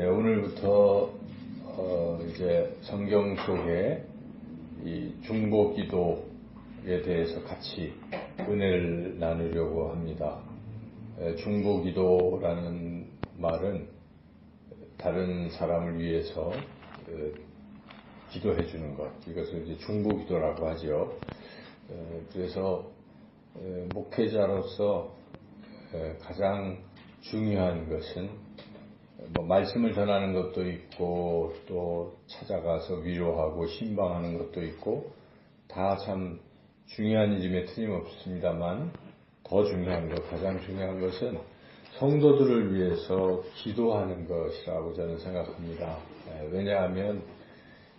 네, 오늘부터 이제 성경 속에 이 중보기도에 대해서 같이 은혜를 나누려고 합니다. 중보기도라는 말은 다른 사람을 위해서 기도해 주는 것, 이것을 이제 중보기도라고 하죠. 그래서 목회자로서 가장 중요한 것은 말씀을 전하는 것도 있고 또 찾아가서 위로하고 신방하는 것도 있고 다 참 중요한 일임에 틀림없습니다만 더 중요한 것, 가장 중요한 것은 성도들을 위해서 기도하는 것이라고 저는 생각합니다. 왜냐하면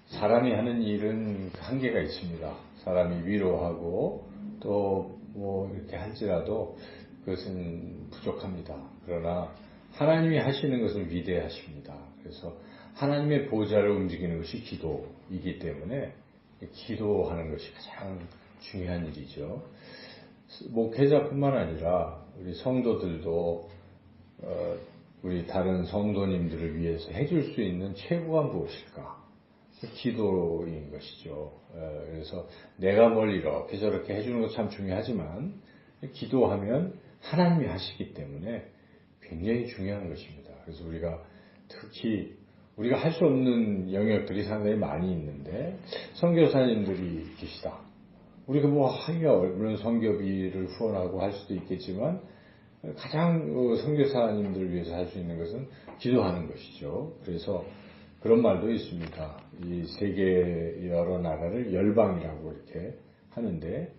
사람이 하는 일은 한계가 있습니다. 사람이 위로하고 또 이렇게 할지라도 그것은 부족합니다. 그러나 하나님이 하시는 것은 위대하십니다. 그래서 하나님의 보좌를 움직이는 것이 기도이기 때문에 기도하는 것이 가장 중요한 일이죠. 목회자뿐만 아니라 우리 성도들도 우리 다른 성도님들을 위해서 해줄 수 있는 최고가 무엇일까? 기도인 것이죠. 그래서 내가 뭘 이렇게 저렇게 해주는 것 참 중요하지만 기도하면 하나님이 하시기 때문에 굉장히 중요한 것입니다. 그래서 우리가 특히 우리가 할 수 없는 영역들이 상당히 많이 있는데 선교사님들이 계시다. 우리가 하기가 물론 선교비를 후원하고 할 수도 있겠지만 가장 선교사님들을 위해서 할 수 있는 것은 기도하는 것이죠. 그래서 그런 말도 있습니다. 이 세계 여러 나라를 열방이라고 이렇게 하는데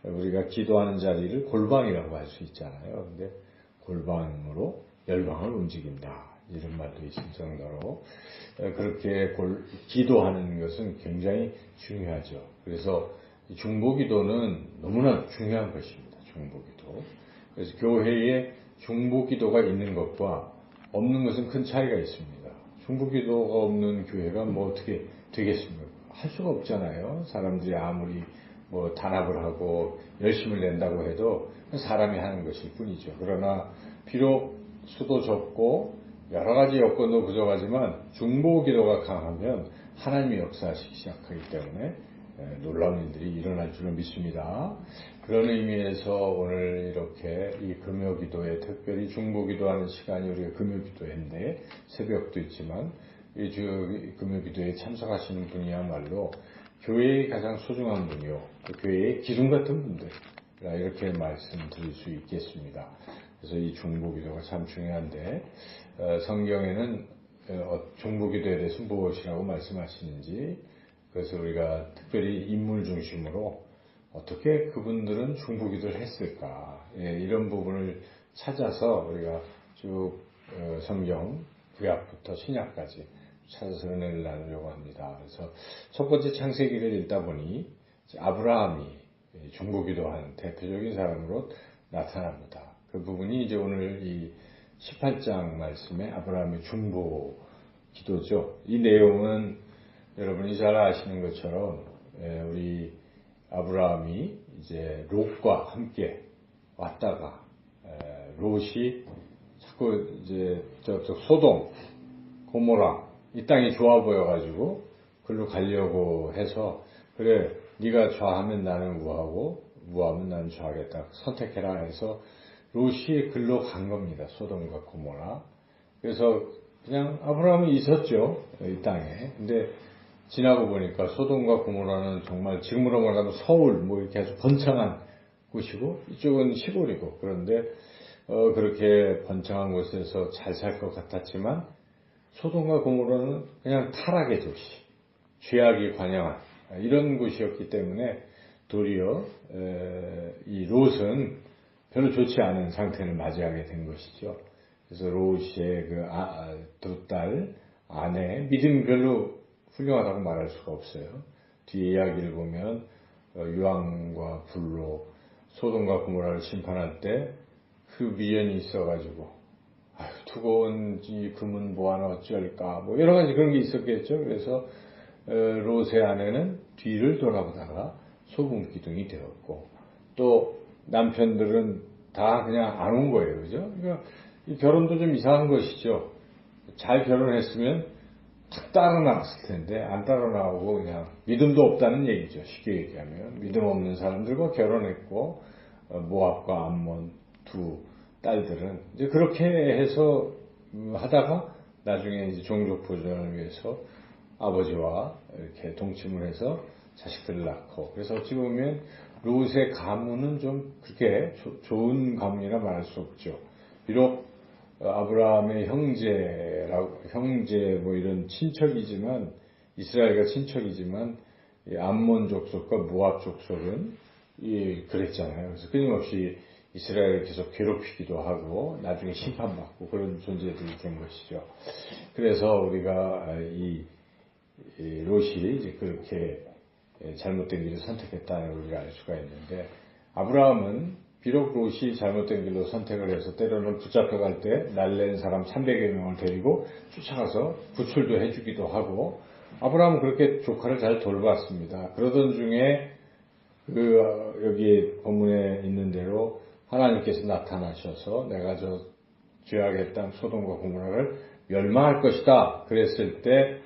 우리가 기도하는 자리를 골방이라고 할 수 있잖아요. 근데 골방으로 열방을 움직인다. 이런 말도 있을 정도로 그렇게 기도하는 것은 굉장히 중요하죠. 그래서 중보기도는 너무나 중요한 것입니다. 중보기도. 그래서 교회에 중보기도가 있는 것과 없는 것은 큰 차이가 있습니다. 중보기도가 없는 교회가 어떻게 되겠습니까? 할 수가 없잖아요. 사람들이 아무리 단합을 하고 열심을 낸다고 해도 사람이 하는 것일 뿐이죠. 그러나 비록 수도 적고 여러 가지 여건도 부족하지만 중보기도가 강하면 하나님이 역사하시기 시작하기 때문에 놀라운 일들이 일어날 줄은 믿습니다. 그런 의미에서 오늘 이렇게 이 금요기도에 특별히 중보기도하는 시간이 우리가 금요기도인데 새벽도 있지만 이 금요기도에 참석하시는 분이야말로 교회의 가장 소중한 분이요, 교회의 기둥 같은 분들, 이렇게 말씀드릴 수 있겠습니다. 그래서 이 중보기도가 참 중요한데 성경에는 중보기도에 대해서 무엇이라고 말씀하시는지, 그래서 우리가 특별히 인물 중심으로 어떻게 그분들은 중보기도를 했을까, 이런 부분을 찾아서 우리가 쭉 성경 구약부터 신약까지 찾아서 은혜를 나누려고 합니다. 그래서 첫 번째 창세기를 읽다 보니 아브라함이 중보기도한 대표적인 사람으로 나타납니다. 그 부분이 이제 오늘 이 18장 말씀에 아브라함의 중보기도죠. 이 내용은 여러분이 잘 아시는 것처럼 우리 아브라함이 이제 롯과 함께 왔다가 롯이 자꾸 이제 저쪽 소돔, 고모라 이 땅이 좋아 보여가지고 글로 가려고 해서 그래 네가 좌하면 나는 우하고 우하면 나는 좌하겠다 선택해라 해서 롯이 글로 간 겁니다. 소돔과 고모라. 그래서 그냥 아브라함이 있었죠, 이 땅에. 근데 지나고 보니까 소돔과 고모라는 정말 지금으로 말하면 서울 이렇게 아주 번창한 곳이고 이쪽은 시골이고, 그런데 그렇게 번창한 곳에서 잘 살 것 같았지만 소돔과 고모라는 그냥 타락의 도시, 죄악이 관영한 이런 곳이었기 때문에 도리어 이 롯은 별로 좋지 않은 상태를 맞이하게 된 것이죠. 그래서 롯의 두 딸 아내 믿음이 별로 훌륭하다고 말할 수가 없어요. 뒤에 이야기를 보면 유황과 불로 소돔과 고모라를 심판할 때 그 미련이 있어가지고 두고 온 이 금은 뭐하나 어찌할까 여러 가지 그런 게 있었겠죠. 그래서 롯의 아내는 뒤를 돌아보다가 소금 기둥이 되었고, 또 남편들은 다 그냥 안 온 거예요. 그죠? 그러니까 이 결혼도 좀 이상한 것이죠. 잘 결혼했으면 탁 따라 나갔을 텐데 안 따라 나오고 그냥 믿음도 없다는 얘기죠. 쉽게 얘기하면 믿음 없는 사람들과 결혼했고 모압과 암몬 두 딸들은 이제 그렇게 해서 하다가 나중에 이제 종족 보존을 위해서 아버지와 이렇게 동침을 해서 자식들을 낳고 그래서 어찌 보면 롯의 가문은 좀 그렇게 좋은 가문이라 말할 수 없죠. 비록 아브라함의 형제 뭐 이런 친척이지만 이스라엘과 친척이지만 암몬 족속과 모압 족속은 그랬잖아요. 그래서 끊임없이 이스라엘을 계속 괴롭히기도 하고 나중에 심판받고 그런 존재들이 된 것이죠. 그래서 우리가 이 롯이 이제 그렇게 잘못된 길을 선택했다는 걸 우리가 알 수가 있는데 아브라함은 비록 롯이 잘못된 길로 선택을 해서 때로는 붙잡혀갈 때 날랜 사람 300여 명을 데리고 쫓아가서 구출도 해주기도 하고 아브라함은 그렇게 조카를 잘 돌봤습니다. 그러던 중에 여기 본문에 있는 대로 하나님께서 나타나셔서 내가 저 죄악의 땅 소돔과 고모라를 멸망할 것이다 그랬을 때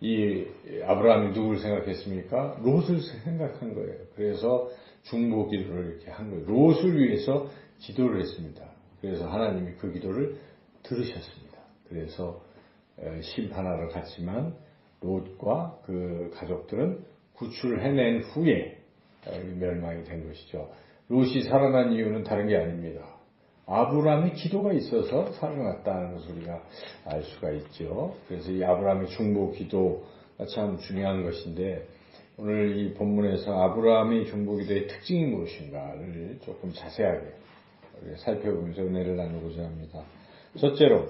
이 아브라함이 누구를 생각했습니까? 롯을 생각한 거예요. 그래서 중보기도를 이렇게 한 거예요. 롯을 위해서 기도를 했습니다. 그래서 하나님이 그 기도를 들으셨습니다. 그래서 심판하러 갔지만 롯과 그 가족들은 구출을 해낸 후에 멸망이 된 것이죠. 롯이 살아난 이유는 다른 게 아닙니다. 아브라함의 기도가 있어서 살아났다는 것을 우리가 알 수가 있죠. 그래서 이 아브라함의 중보 기도가 참 중요한 것인데 오늘 이 본문에서 아브라함의 중보 기도의 특징이 무엇인가를 조금 자세하게 살펴보면서 은혜를 나누고자 합니다. 첫째로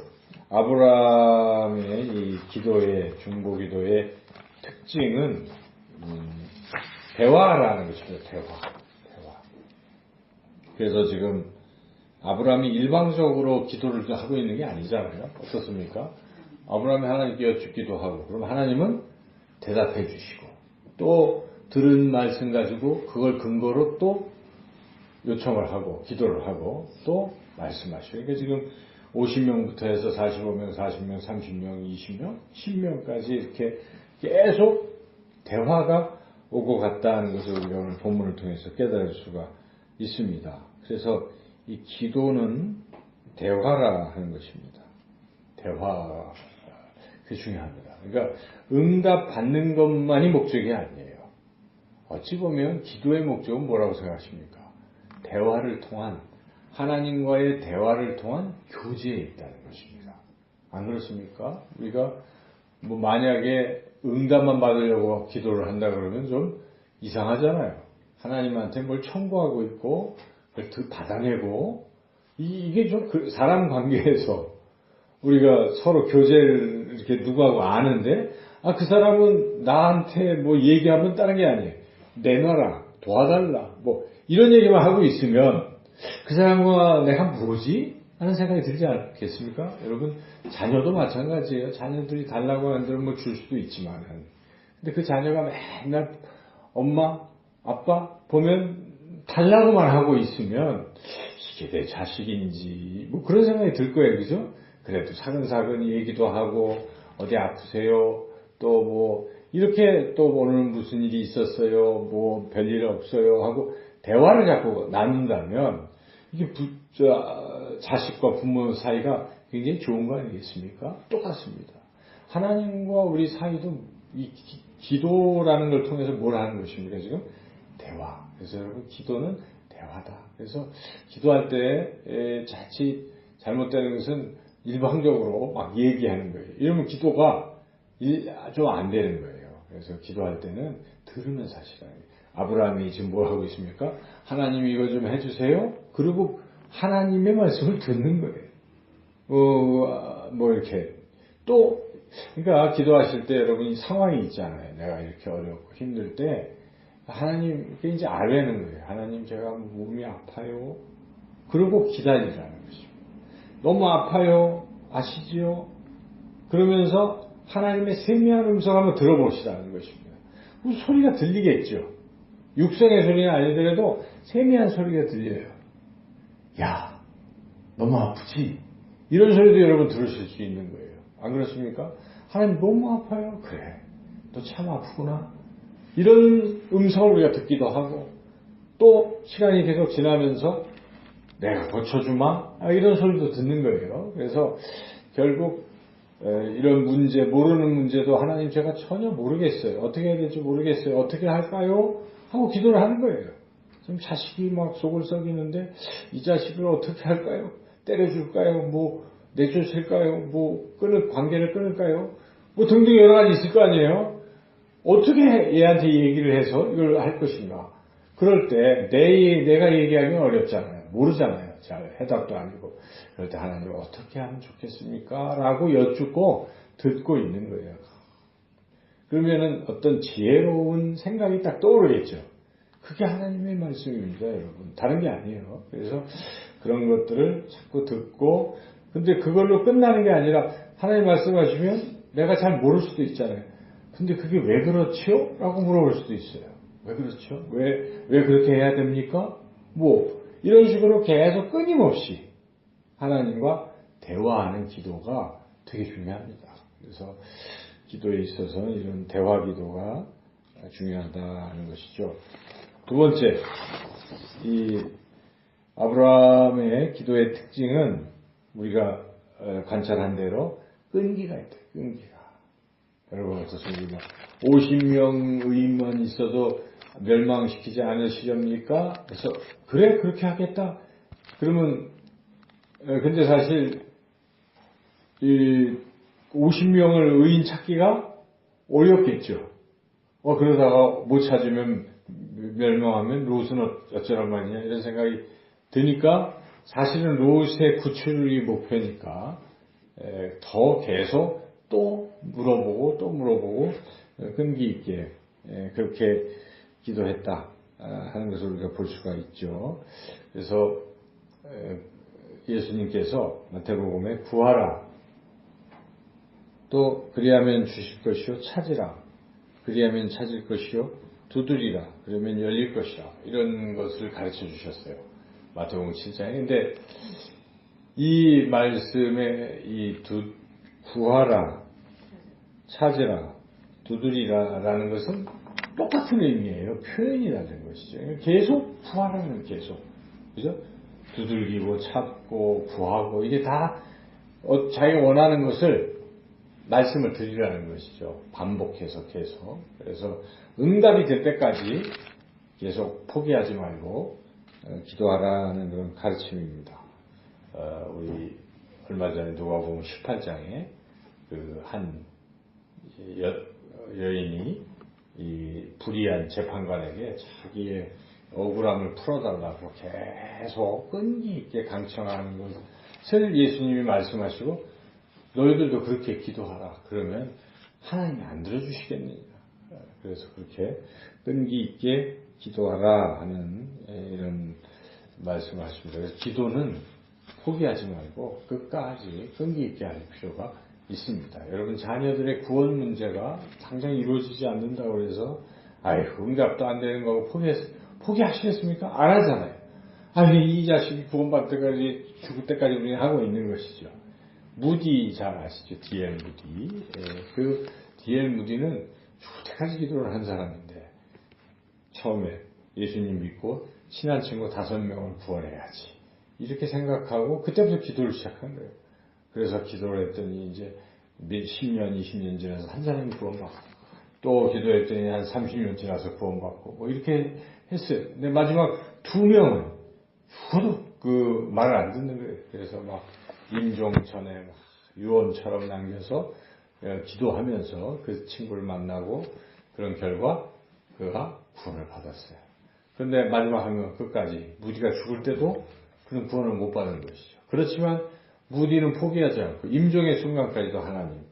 아브라함의 이 기도의 중보 기도의 특징은 대화라는 것입니다. 대화. 그래서 지금 아브라함이 일방적으로 기도를 하고 있는 게 아니잖아요. 어떻습니까? 아브라함이 하나님께 여쭙기도 하고 그럼 하나님은 대답해 주시고 또 들은 말씀 가지고 그걸 근거로 또 요청을 하고 기도를 하고 또 말씀하시고 그러니까 지금 50명부터 해서 45명, 40명, 30명, 20명, 10명까지 이렇게 계속 대화가 오고 갔다는 것을 우리가 오늘 본문을 통해서 깨달을 수가 있습니다. 그래서 이 기도는 대화라 하는 것입니다. 대화, 그게 중요합니다. 그러니까 응답 받는 것만이 목적이 아니에요. 어찌 보면 기도의 목적은 뭐라고 생각하십니까? 대화를 통한, 하나님과의 대화를 통한 교제에 있다는 것입니다. 안 그렇습니까? 우리가 뭐 만약에 응답만 받으려고 기도를 한다 그러면 좀 이상하잖아요. 하나님한테 뭘 청구하고 있고 그걸 받아내고 이게 좀 사람 관계에서 우리가 서로 교제를 이렇게 누구하고 아는데 그 사람은 나한테 뭐 얘기하면 다른 게 아니에요. 내놔라, 도와달라 뭐 이런 얘기만 하고 있으면 그 사람과 내가 뭐지? 하는 생각이 들지 않겠습니까? 여러분 자녀도 마찬가지예요. 자녀들이 달라고 하는 대로 뭐 줄 수도 있지만 근데 그 자녀가 맨날 엄마, 아빠 보면 달라고만 하고 있으면 이게 내 자식인지 뭐 그런 생각이 들 거예요. 그죠? 그래도 사근사근 얘기도 하고 어디 아프세요? 또 뭐 이렇게 또 오늘 무슨 일이 있었어요? 뭐 별일 없어요? 하고 대화를 자꾸 나눈다면 이게 자식과 부모 사이가 굉장히 좋은 거 아니겠습니까? 똑같습니다. 하나님과 우리 사이도 이 기도라는 걸 통해서 뭘 하는 것입니까? 지금 대화. 그래서 여러분 기도는 대화다. 그래서 기도할 때 자칫 잘못되는 것은 일방적으로 막 얘기하는 거예요. 이러면 기도가 좀 안 되는 거예요. 그래서 기도할 때는 들으면서 하시라. 아브라함이 지금 뭘 하고 있습니까? 하나님 이거 좀 해주세요. 그리고 하나님의 말씀을 듣는 거예요. 뭐 이렇게 또 그러니까 기도하실 때 여러분 상황이 있잖아요. 내가 이렇게 어렵고 힘들 때 하나님 이제 아뢰는 거예요. 하나님 제가 몸이 아파요. 그러고 기다리라는 것입니다. 너무 아파요. 아시지요? 그러면서 하나님의 세미한 음성 한번 들어보시라는 것입니다. 그 소리가 들리겠죠. 육성의 소리는 아니더라도 세미한 소리가 들려요. 야, 너무 아프지? 이런 소리도 여러분 들으실 수 있는 거예요. 안 그렇습니까? 하나님 너무 아파요. 그래. 너 참 아프구나. 이런 음성을 우리가 듣기도 하고 또 시간이 계속 지나면서 내가 고쳐주마? 이런 소리도 듣는 거예요. 그래서 결국 이런 문제, 모르는 문제도 하나님 제가 전혀 모르겠어요. 어떻게 해야 될지 모르겠어요. 어떻게 할까요? 하고 기도를 하는 거예요. 지금 자식이 막 속을 썩이는데 이 자식을 어떻게 할까요? 때려줄까요? 뭐 내쫓을까요? 뭐 관계를 끊을까요? 뭐 등등 여러 가지 있을 거 아니에요? 어떻게 얘한테 얘기를 해서 이걸 할 것인가? 그럴 때 내가 얘기하기는 어렵잖아요. 모르잖아요. 잘 해답도 아니고. 그럴 때 하나님 어떻게 하면 좋겠습니까? 라고 여쭙고 듣고 있는 거예요. 그러면은 어떤 지혜로운 생각이 딱 떠오르겠죠. 그게 하나님의 말씀입니다, 여러분. 다른 게 아니에요. 그래서 그런 것들을 자꾸 듣고, 근데 그걸로 끝나는 게 아니라 하나님 말씀하시면 내가 잘 모를 수도 있잖아요. 근데 그게 왜 그렇지요? 라고 물어볼 수도 있어요. 왜 그렇죠? 왜 그렇게 해야 됩니까? 뭐, 이런 식으로 계속 끊임없이 하나님과 대화하는 기도가 되게 중요합니다. 그래서 기도에 있어서 이런 대화 기도가 중요하다는 것이죠. 두 번째, 이 아브라함의 기도의 특징은 우리가 관찰한 대로 끈기가 있다. 끈기가. 여러분 어떻습니까? 50명 의인만 있어도 멸망시키지 않으시렵니까? 그래서 그래 그렇게 하겠다. 그러면 근데 사실 이 50명을 의인 찾기가 어렵겠죠. 그러다가 못 찾으면 멸망하면 롯은 어쩌란 말이냐 이런 생각이 드니까 사실은 롯의 구출이 목표니까 더 계속 또 물어보고 끈기 있게 그렇게 기도했다 하는 것을 우리가 볼 수가 있죠. 그래서 예수님께서 마태복음에 구하라 또 그리하면 주실 것이요 찾으라 그리하면 찾을 것이요 두드리라 그러면 열릴 것이라 이런 것을 가르쳐 주셨어요. 마태복음 7장에. 근데 이 말씀에 구하라 찾으라 두드리라라는 것은 똑같은 의미예요. 표현이라는 것이죠. 계속 구하라는 계속 그죠? 두들기고 찾고 구하고 이게 다 자기가 원하는 것을 말씀을 드리라는 것이죠. 반복해서 계속. 그래서 응답이 될 때까지 계속 포기하지 말고 기도하라는 그런 가르침입니다. 우리 얼마 전에 누가복음 18장에 그 한 여인이 이 불의한 재판관에게 자기의 억울함을 풀어달라고 계속 끈기 있게 강청하는 것을 예수님이 말씀하시고 너희들도 그렇게 기도하라. 그러면 하나님이 안 들어주시겠느냐. 그래서 그렇게 끈기 있게 기도하라 하는 이런 말씀을 하십니다. 그래서 기도는 포기하지 말고 끝까지 끈기 있게 할 필요가 있습니다. 여러분 자녀들의 구원 문제가 당장 이루어지지 않는다고 해서 응답도 안 되는 거고 포기하시겠습니까? 안 하잖아요. 이 자식이 구원받을 때까지 죽을 때까지 우리는 하고 있는 것이죠. 무디 잘 아시죠? D.L. 무디. 그 D.L. 무디는 죽을 때까지 기도를 한 사람인데 처음에 예수님 믿고 친한 친구 5명을 구원해야지 이렇게 생각하고 그때부터 기도를 시작한 거예요. 그래서 기도를 했더니 이제 10년, 20년 지나서 한 사람이 구원받고 또 기도했더니 한 30년 지나서 구원받고 뭐 이렇게 했어요. 근데 마지막 2명은 죽어도 그 말을 안 듣는 거예요. 그래서 막 임종천에 막 유언처럼 남겨서 기도하면서 그 친구를 만나고 그런 결과 그가 구원을 받았어요. 그런데 마지막 한 명 끝까지 무디가 죽을 때도 그는 구원을 못 받은 것이죠. 그렇지만 무디는 포기하지 않고 임종의 순간까지도 하나님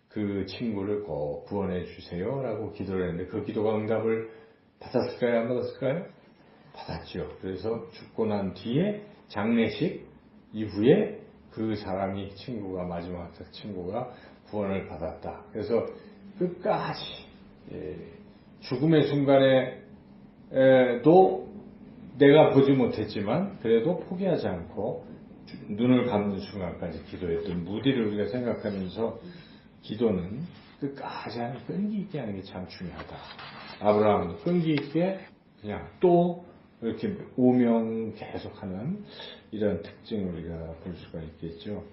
그 친구를 꼭 구원해 주세요 라고 기도를 했는데 그 기도가 응답을 받았을까요? 안 받았을까요? 받았죠. 그래서 죽고 난 뒤에 장례식 이후에 그 친구가 마지막 친구가 구원을 받았다. 그래서 끝까지 죽음의 순간에도 내가 보지 못했지만 그래도 포기하지 않고 눈을 감는 순간까지 기도했던 무디를 우리가 생각하면서 기도는 끝까지 하는 끈기 있게 하는 게 참 중요하다. 아브라함도 끈기 있게 그냥 또 이렇게 오명 계속하는 이런 특징을 우리가 볼 수가 있겠죠.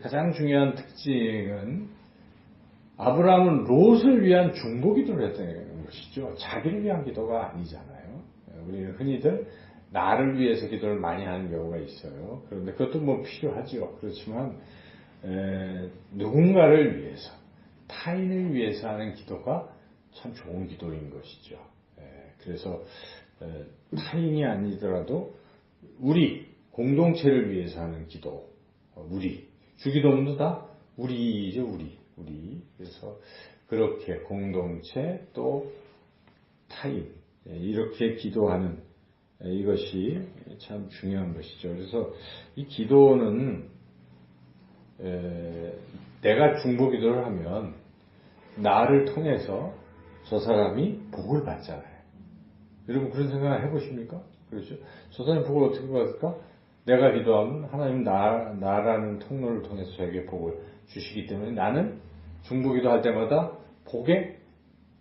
가장 중요한 특징은 아브라함은 롯을 위한 중보 기도를 했다는 것이죠. 자기를 위한 기도가 아니잖아요. 우리는 흔히들 나를 위해서 기도를 많이 하는 경우가 있어요. 그런데 그것도 뭐 필요하죠. 그렇지만 누군가를 위해서, 타인을 위해서 하는 기도가 참 좋은 기도인 것이죠. 그래서 타인이 아니더라도 우리 공동체를 위해서 하는 기도, 우리 주기도문도 다 우리죠, 우리. 그래서 그렇게 공동체 또 타인 이렇게 기도하는 이것이 참 중요한 것이죠. 그래서 이 기도는 내가 중보 기도를 하면 나를 통해서 저 사람이 복을 받잖아요. 여러분 그런 생각 해보십니까? 그렇죠? 저 사람이 복을 어떻게 받을까? 내가 기도하면 하나님 나라는 통로를 통해서 저에게 복을 주시기 때문에 나는 중보 기도할 때마다 복의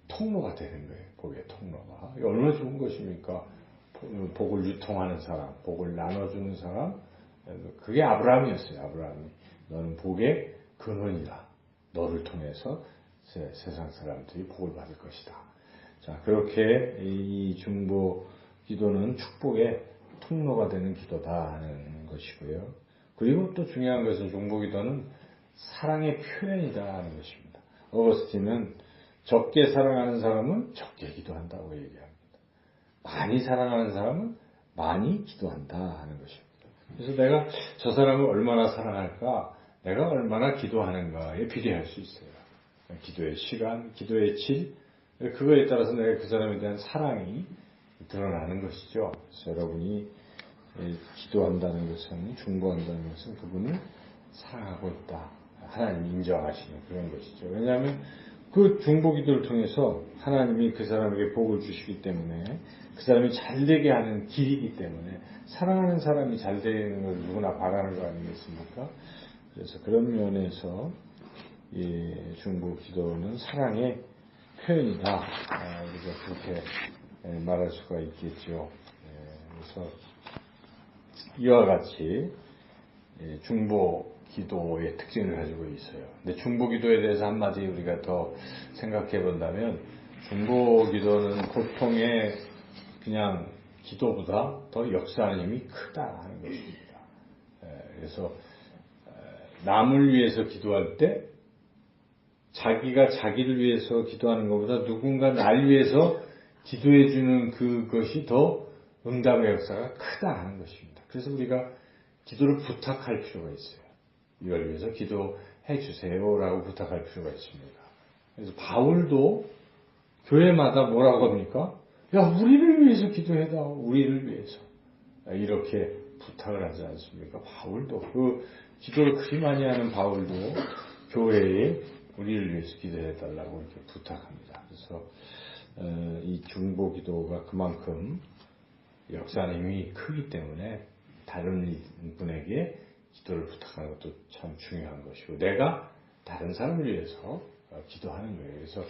통로가 되는 거예요. 복의 통로가. 이게 얼마나 좋은 것입니까? 복을 유통하는 사람, 복을 나눠주는 사람. 그게 아브라함이었어요. 아브라함이. 너는 복의 근원이다. 너를 통해서 세상 사람들이 복을 받을 것이다. 자, 그렇게 이 중보 기도는 축복의 통로가 되는 기도다 하는 것이고요. 그리고 또 중요한 것은 중보 기도는 사랑의 표현이다 하는 것입니다. 어거스틴은 적게 사랑하는 사람은 적게 기도한다고 얘기합니다. 많이 사랑하는 사람은 많이 기도한다 하는 것입니다. 그래서 내가 저 사람을 얼마나 사랑할까, 내가 얼마나 기도하는가에 비례할 수 있어요. 기도의 시간, 기도의 질, 그거에 따라서 내가 그 사람에 대한 사랑이 드러나는 것이죠. 그래서 여러분이 기도한다는 것은, 중보한다는 것은 그분을 사랑하고 있다. 하나님이 인정하시는 그런 것이죠. 왜냐하면 그 중보 기도를 통해서 하나님이 그 사람에게 복을 주시기 때문에 그 사람이 잘되게 하는 길이기 때문에 사랑하는 사람이 잘되는 걸 누구나 바라는 거 아니겠습니까? 그래서 그런 면에서 이 중보 기도는 사랑의 표현이다. 우리가 그렇게 말할 수가 있겠죠. 그래서 이와 같이 중보 기도의 특징을 가지고 있어요. 근데 중보 기도에 대해서 한마디 우리가 더 생각해 본다면 중보 기도는 보통의 그냥 기도보다 더 역사하는 힘이 크다 하는 것입니다. 그래서 남을 위해서 기도할 때 자기가 자기를 위해서 기도하는 것보다 누군가 날 위해서 기도해 주는 그것이 더 응답의 역사가 크다 하는 것입니다. 그래서 우리가 기도를 부탁할 필요가 있어요. 이걸 위해서 기도해 주세요라고 부탁할 필요가 있습니다. 그래서 바울도 교회마다 뭐라고 합니까? 야, 우리를 위해서 기도해다. 우리를 위해서. 이렇게 부탁을 하지 않습니까? 바울도 그 기도를 그리 많이 하는 바울도 교회에 우리를 위해서 기도해달라고 이렇게 부탁합니다. 그래서 이 중보 기도가 그만큼 역사하는 힘이 크기 때문에 다른 분에게 기도를 부탁하는 것도 참 중요한 것이고 내가 다른 사람을 위해서 기도하는 거예요. 그래서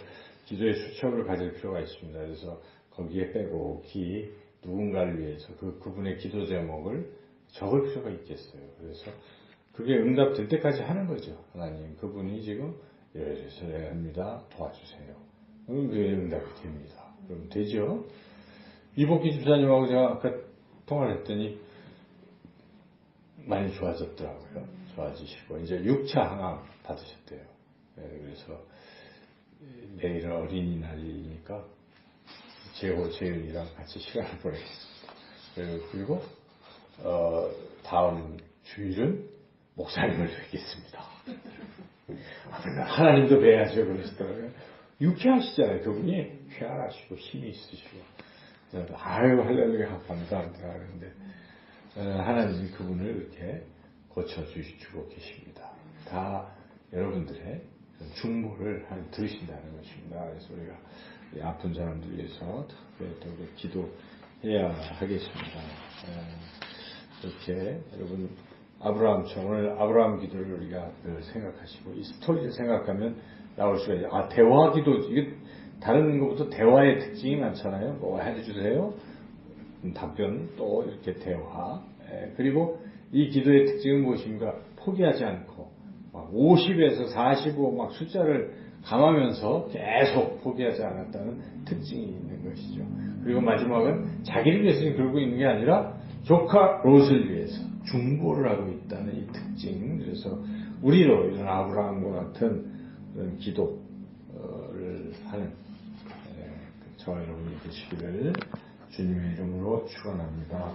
기도의 수첩을 가질 필요가 있습니다. 그래서 거기에 빼곡히 누군가를 위해서 그분의 기도 제목을 적을 필요가 있겠어요. 그래서 그게 응답될 때까지 하는 거죠. 하나님 그분이 지금 이래야 합니다. 도와주세요. 그럼 그게 응답이 됩니다. 그럼 되죠? 이복기 집사님하고 제가 아까 통화를 했더니 많이 좋아졌더라고요. 좋아지시고 이제 6차 항암 받으셨대요. 그래서 내일은 어린이날이니까 재훈이랑 같이 시간을 보내겠습니다. 그리고 다음 주일은 목사님을 뵙겠습니다. 하나님도 뵈야죠 그러시더라고요. 유쾌하시잖아요. 그분이 쾌활하시고 힘이 있으시고 아유 할렐루야 감사합니다. 그런데 하나님이 그분을 이렇게 고쳐주시고 계십니다. 다 여러분들의 중보를 들으신다는 것입니다. 그래서 우리가 이 아픈 사람들 위해서 특별히 또 기도해야 하겠습니다. 이렇게 여러분 아브라함처럼 오늘 아브라함 기도를 우리가 생각하시고 이 스토리를 생각하면 나올 수가 있어요. 대화 기도, 이게 다른 것부터 대화의 특징이 많잖아요. 뭐 해주세요. 답변, 또 이렇게 대화. 그리고 이 기도의 특징은 무엇인가? 포기하지 않고 50에서 45 막 숫자를 감하면서 계속 포기하지 않았다는 특징이 있는 것이죠. 그리고 마지막은 자기를 위해서 그러고 있는 게 아니라 조카 롯을 위해서 중보를 하고 있다는 이 특징. 그래서 우리로 이런 아브라함과 같은 그런 기도를 하는 저와 여러분이 되시기를 주님의 이름으로 축원합니다.